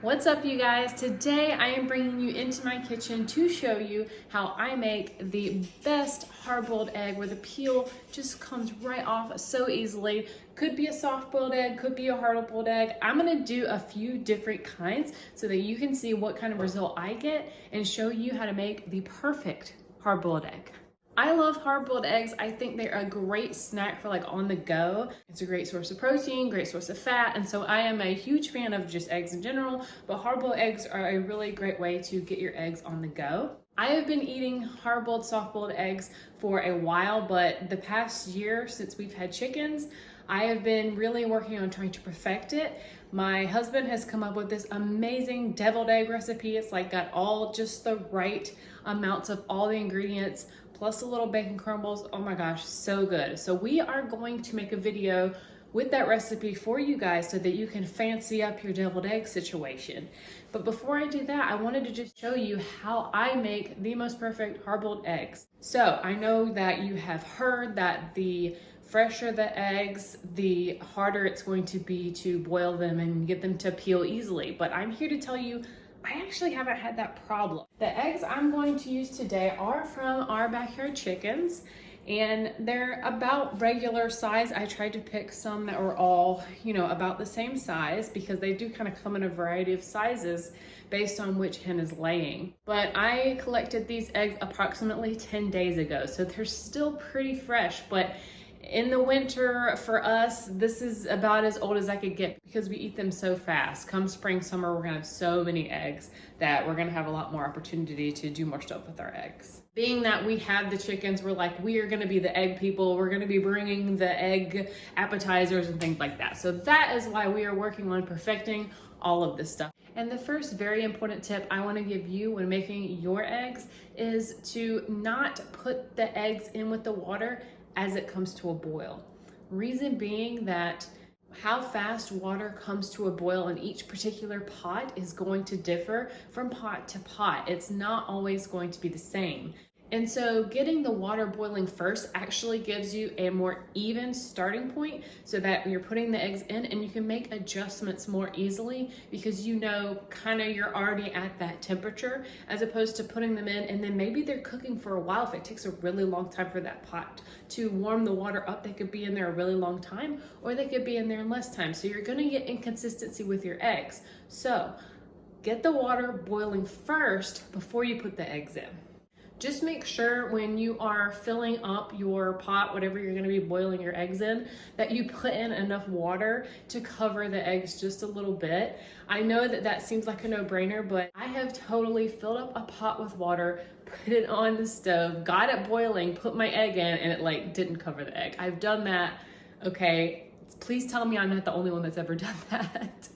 What's up, you guys? Today I am bringing you into my kitchen to show you how I make the best hard-boiled egg where the peel just comes right off so easily. Could be a soft-boiled egg, could be a hard-boiled egg. I'm gonna do a few different kinds so that you can see what kind of result I get and show you how to make the perfect hard-boiled egg. I love hard-boiled eggs. I think they're a great snack for like on the go. It's a great source of protein, great source of fat, and so I am a huge fan of just eggs in general, but hard-boiled eggs are a really great way to get your eggs on the go. I have been eating hard-boiled, soft-boiled eggs for a while, but the past year since we've had chickens, I have been really working on trying to perfect it. My husband has come up with this amazing deviled egg recipe. It's like got all just the right amounts of all the ingredients, plus a little bacon crumbles. Oh my gosh, so good. So we are going to make a video with that recipe for you guys so that you can fancy up your deviled egg situation. But before I do that, I wanted to just show you how I make the most perfect hard-boiled eggs. So I know that you have heard that the fresher the eggs, the harder it's going to be to boil them and get them to peel easily. But I'm here to tell you I actually haven't had that problem. The eggs I'm going to use today are from our backyard chickens, and they're about regular size. I tried to pick some that were all, about the same size because they do kind of come in a variety of sizes based on which hen is laying. But I collected these eggs approximately 10 days ago, so they're still pretty fresh, but in the winter, for us, this is about as old as I could get because we eat them so fast. Come spring, summer, we're gonna have so many eggs that we're gonna have a lot more opportunity to do more stuff with our eggs. Being that we have the chickens, we're like, we are gonna be the egg people. We're gonna be bringing the egg appetizers and things like that. So that is why we are working on perfecting all of this stuff. And the first very important tip I wanna give you when making your eggs is to not put the eggs in with the water as it comes to a boil. Reason being that how fast water comes to a boil in each particular pot is going to differ from pot to pot. It's not always going to be the same. And so getting the water boiling first actually gives you a more even starting point so that you're putting the eggs in and you can make adjustments more easily because you're already at that temperature, as opposed to putting them in and then maybe they're cooking for a while. If it takes a really long time for that pot to warm the water up, they could be in there a really long time, or they could be in there in less time. So you're gonna get inconsistency with your eggs. So get the water boiling first before you put the eggs in. Just make sure when you are filling up your pot, whatever you're gonna be boiling your eggs in, that you put in enough water to cover the eggs just a little bit. I know that that seems like a no-brainer, but I have totally filled up a pot with water, put it on the stove, got it boiling, put my egg in, and it didn't cover the egg. I've done that, okay? Please tell me I'm not the only one that's ever done that.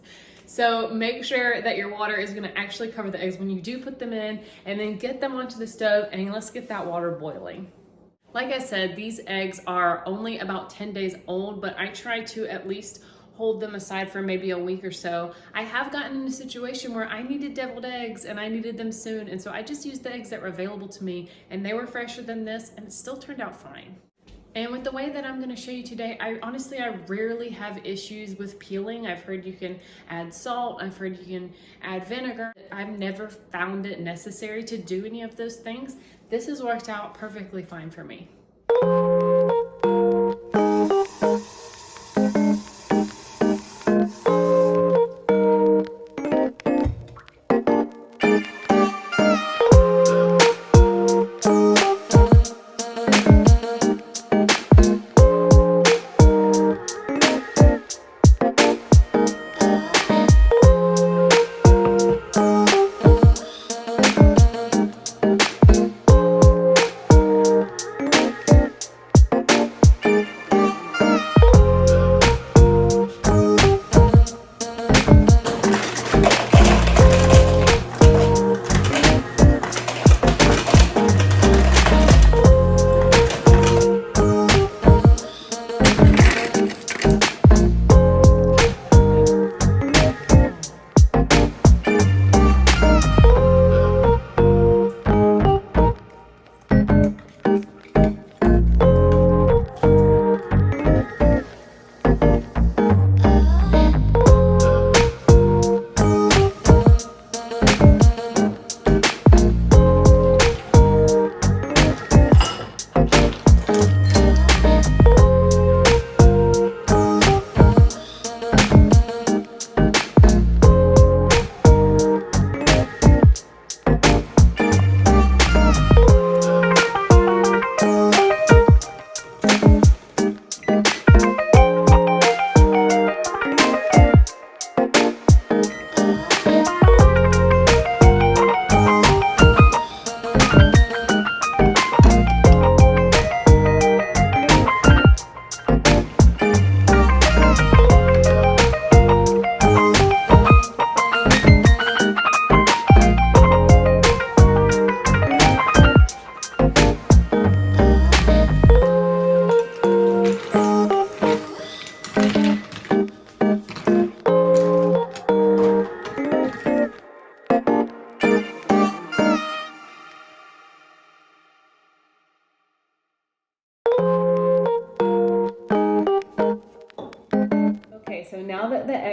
So make sure that your water is gonna actually cover the eggs when you do put them in, and then get them onto the stove and let's get that water boiling. Like I said, these eggs are only about 10 days old, but I try to at least hold them aside for maybe a week or so. I have gotten in a situation where I needed deviled eggs and I needed them soon, and so I just used the eggs that were available to me, and they were fresher than this, and it still turned out fine. And with the way that I'm gonna show you today, I rarely have issues with peeling. I've heard you can add salt, I've heard you can add vinegar. I've never found it necessary to do any of those things. This has worked out perfectly fine for me.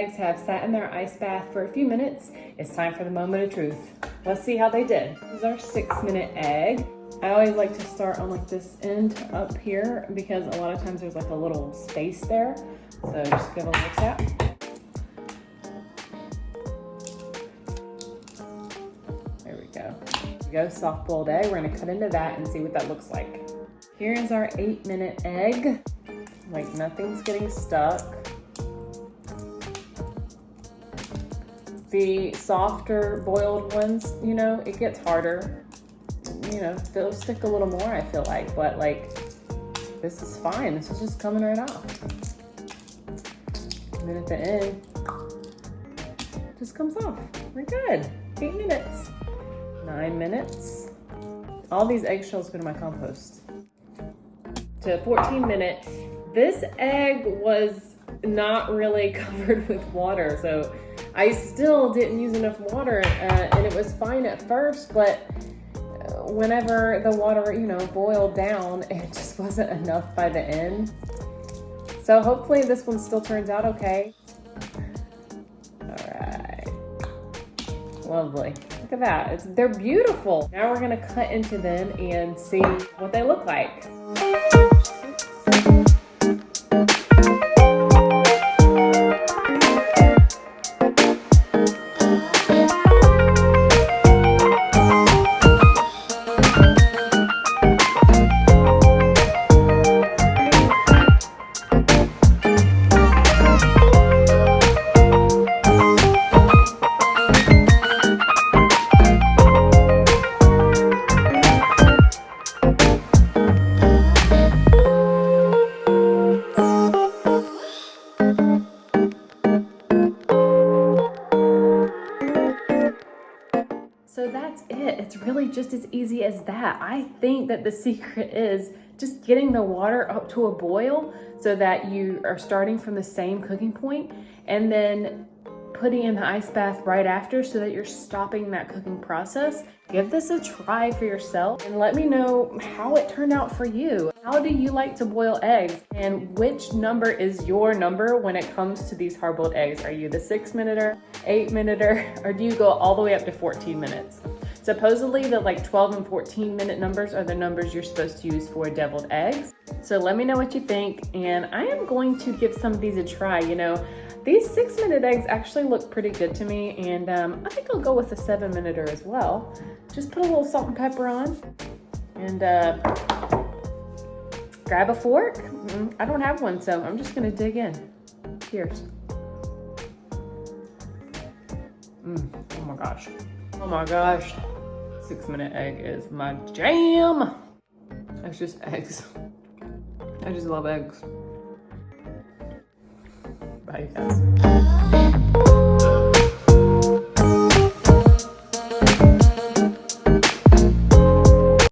eggs have sat in their ice bath for a few minutes. It's time for the moment of truth. Let's see how they did. This is our 6-minute egg. I always like to start on like this end up here because a lot of times there's like a little space there. So just give a little tap. There we go. There we go, soft-boiled egg. We're gonna cut into that and see what that looks like. Here is our 8-minute egg. Like nothing's getting stuck. The softer boiled ones, you know, it gets harder. You know, they'll stick a little more, I feel like, but like, this is fine. This is just coming right off. And then at the end, just comes off. We're good. 8 minutes. 9 minutes. All these eggshells go to my compost. To 14 minutes. This egg was not really covered with water, so I still didn't use enough water, and it was fine at first, but whenever the water, you know, boiled down, it just wasn't enough by the end. So hopefully this one still turns out okay. All right. Lovely. Look at that. They're beautiful. Now we're gonna cut into them and see what they look like. So that's it. It's really just as easy as that. I think that the secret is just getting the water up to a boil so that you are starting from the same cooking point and then putting in the ice bath right after so that you're stopping that cooking process. Give this a try for yourself and let me know how it turned out for you. How do you like to boil eggs, and which number is your number when it comes to these hard-boiled eggs? Are you the 6-minute, 8-minute, or do you go all the way up to 14 minutes? Supposedly the like 12 and 14-minute numbers are the numbers you're supposed to use for deviled eggs. So let me know what you think, and I am going to give some of these a try. You know, these 6-minute eggs actually look pretty good to me, and I think I'll go with a 7-minute as well. Just put a little salt and pepper on, and grab a fork. I don't have one, so I'm just gonna dig in. Cheers. Oh my gosh. Oh my gosh. 6-minute egg is my jam. It's just eggs. I just love eggs. Bye, you guys.